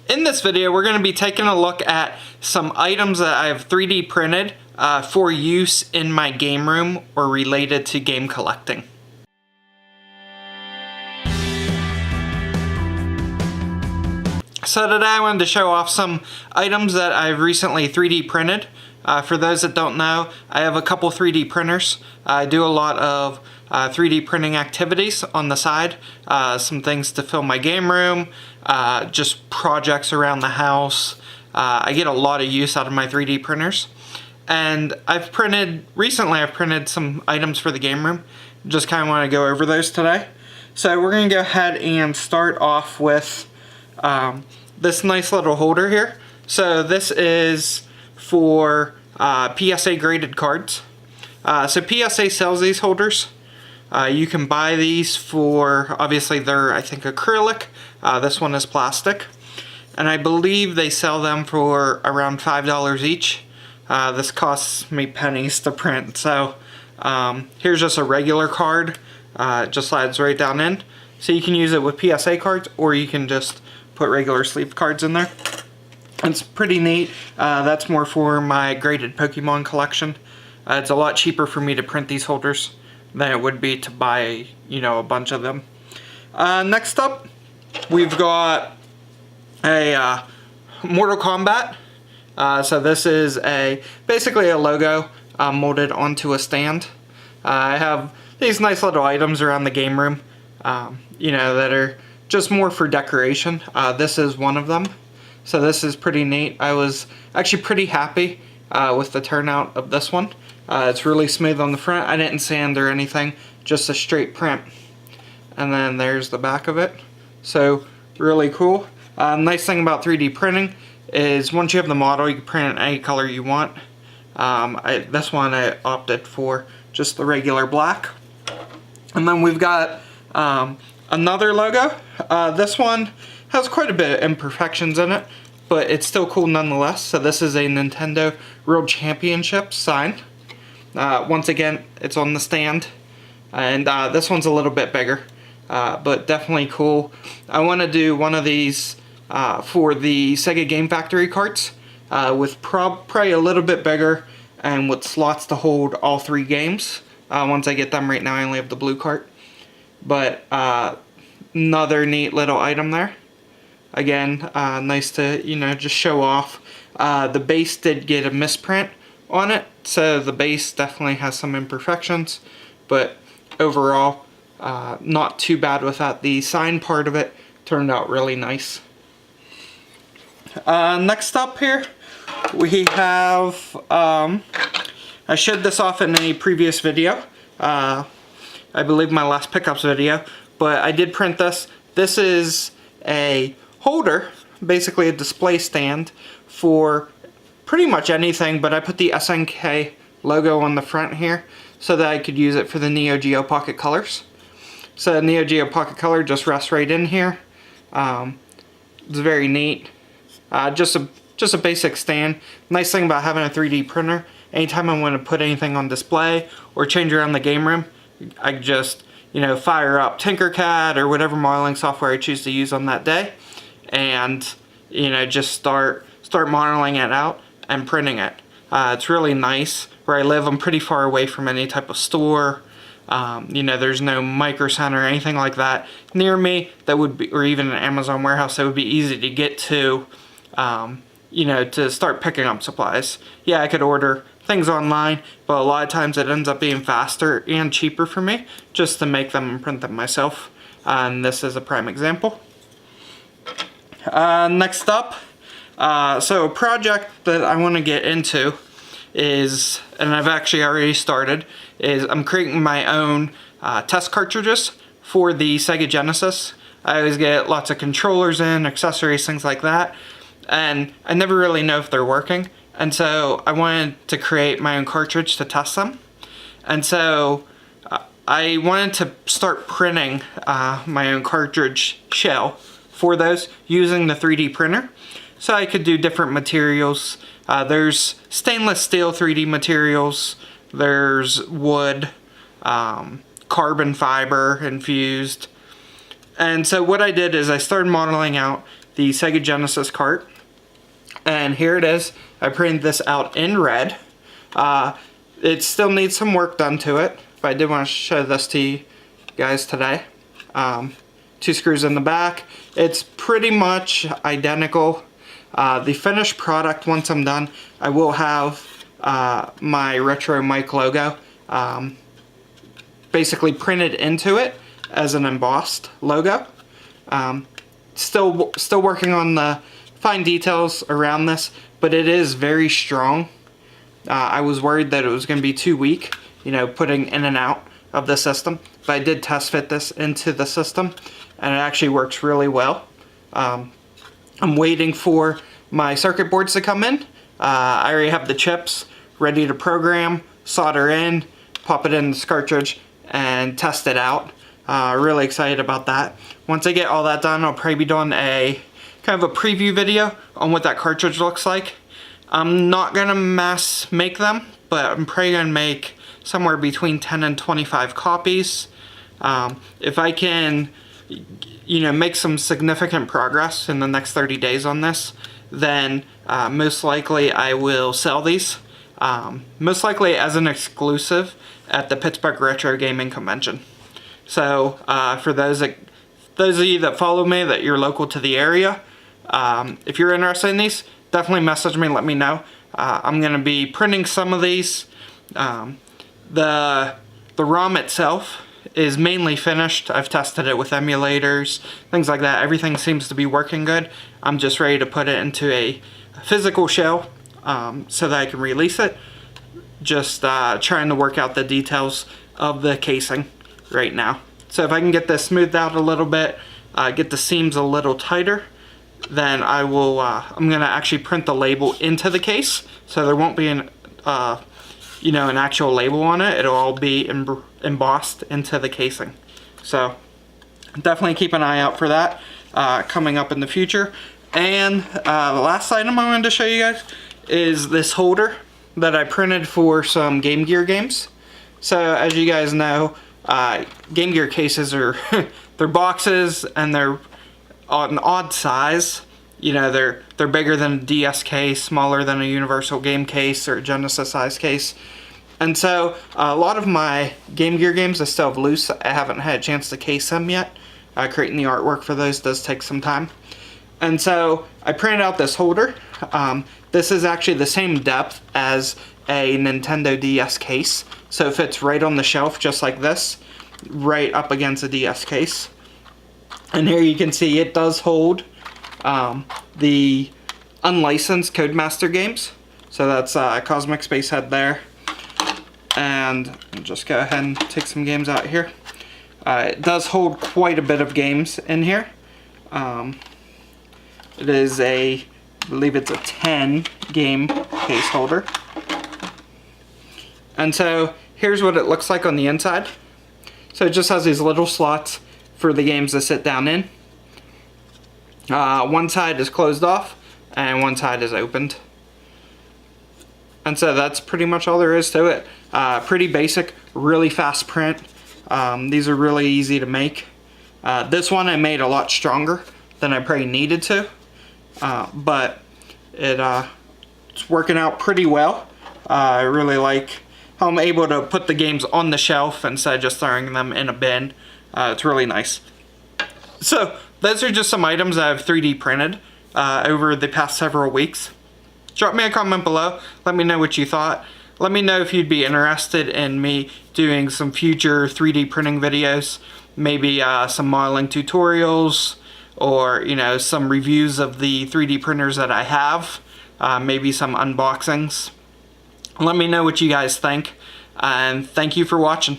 in this video, we're going to be taking a look at some items that I have 3D printed for use in my game room or related to game collecting. So today I wanted to show off some items that I've recently 3D printed. For those that don't know, I have a couple 3D printers. I do a lot of 3D printing activities on the side. Some things to fill my game room, just projects around the house. I get a lot of use out of my 3D printers. And recently I've printed some items for the game room. Just kind of want to go over those today. So we're going to go ahead and start off with this nice little holder here. So this is for PSA graded cards. So PSA sells these holders. You can buy these for, obviously they're I think acrylic. This one is plastic. And I believe they sell them for around $5 each. This costs me pennies to print. So here's just a regular card. It just slides right down in. So you can use it with PSA cards, or you can just put regular sleeve cards in there. It's pretty neat. That's more for my graded Pokemon collection. It's a lot cheaper for me to print these holders than it would be to buy, you know, a bunch of them. Next up, we've got a Mortal Kombat. So this is basically a logo molded onto a stand. I have these nice little items around the game room, you know, that are just more for decoration. This is one of them. So this is pretty neat. I was actually pretty happy with the turnout of this one. It's really smooth on the front. I didn't sand or anything, just a straight print. And then there's the back of it. So really cool. Nice thing about 3D printing is once you have the model, you can print it any color you want. This one I opted for just the regular black. And then we've got another logo. This one has quite a bit of imperfections in it, but it's still cool nonetheless. So this is a Nintendo World Championship sign. Once again, it's on the stand, and this one's a little bit bigger, but definitely cool. I want to do one of these for the Sega Game Factory carts, with probably a little bit bigger and with slots to hold all 3 games. Once I get them, right now I only have the blue cart, but another neat little item there. Again, nice to, you know, just show off. The base did get a misprint on it, so the base definitely has some imperfections, but overall not too bad with that. The sign part of it turned out really nice. Next up here we have, I showed this off in a previous video, I believe my last pickups video, but I did print this. This is a holder, basically a display stand for pretty much anything, but I put the SNK logo on the front here so that I could use it for the Neo Geo Pocket Colors. So the Neo Geo Pocket Color just rests right in here. It's very neat. Just a basic stand. Nice thing about having a 3D printer, anytime I want to put anything on display or change around the game room, I just, you know, fire up Tinkercad or whatever modeling software I choose to use on that day, and, you know, just start modeling it out and printing it. It's really nice. Where I live, I'm pretty far away from any type of store. You know, there's no Micro Center or anything like that near me that would be, or even an Amazon warehouse that would be easy to get to, you know, to start picking up supplies. Yeah, I could order things online, but a lot of times it ends up being faster and cheaper for me just to make them and print them myself. And this is a prime example. Next up, so a project that I want to get into is, and I've actually already started, is I'm creating my own test cartridges for the Sega Genesis. I always get lots of controllers in, accessories, things like that, and I never really know if they're working. And so I wanted to create my own cartridge to test them. And so I wanted to start printing my own cartridge shell for those using the 3D printer. So I could do different materials. There's stainless steel 3D materials. There's wood, carbon fiber infused. And so what I did is I started modeling out the Sega Genesis cart. And here it is. I printed this out in red. It still needs some work done to it, but I did want to show this to you guys today. 2 screws in the back. It's pretty much identical. The finished product, once I'm done, I will have my Retro Mike logo basically printed into it as an embossed logo. Still working on the fine details around this, but it is very strong. I was worried that it was going to be too weak, you know, putting in and out of the system, but I did test fit this into the system, and it actually works really well. I'm waiting for my circuit boards to come in. I already have the chips ready to program, solder in, pop it in this cartridge, and test it out. Really excited about that. Once I get all that done, I'll probably be doing a kind of a preview video on what that cartridge looks like. I'm not gonna mass make them, but I'm probably gonna make somewhere between 10 and 25 copies. If I can, you know, make some significant progress in the next 30 days on this, then most likely I will sell these. Most likely as an exclusive at the Pittsburgh Retro Gaming Convention. So for those of you that follow me, that you're local to the area, if you're interested in these, definitely message me, let me know. I'm going to be printing some of these. The ROM itself is mainly finished. I've tested it with emulators, things like that. Everything seems to be working good. I'm just ready to put it into a physical shell so that I can release it. Just trying to work out the details of the casing right now. So if I can get this smoothed out a little bit, get the seams a little tighter, then I will, I'm going to actually print the label into the case, so there won't be an, you know, an actual label on it. It'll all be embossed into the casing. So definitely keep an eye out for that coming up in the future. And the last item I wanted to show you guys is this holder that I printed for some Game Gear games. So as you guys know, Game Gear cases are they're boxes, and they're an odd size. You know, they're bigger than a DS case, smaller than a Universal Game case or a Genesis size case. And so a lot of my Game Gear games I still have loose. I haven't had a chance to case them yet. Creating the artwork for those does take some time. And so I printed out this holder. This is actually the same depth as a Nintendo DS case. So it fits right on the shelf just like this, right up against a DS case. And here you can see it does hold the unlicensed Codemaster games. So that's Cosmic Space Head there. And I'll just go ahead and take some games out here. It does hold quite a bit of games in here. It is I believe it's a 10 game case holder. And so here's what it looks like on the inside. So it just has these little slots for the games to sit down in. One side is closed off and one side is opened. And so that's pretty much all there is to it. Pretty basic, really fast print. These are really easy to make. This one I made a lot stronger than I probably needed to. But it's working out pretty well. I really like how I'm able to put the games on the shelf instead of just throwing them in a bin. It's really nice. So those are just some items that I've 3D printed over the past several weeks. Drop me a comment below. Let me know what you thought. Let me know if you'd be interested in me doing some future 3D printing videos. Maybe some modeling tutorials, or you know, some reviews of the 3D printers that I have. Maybe some unboxings. Let me know what you guys think. And thank you for watching.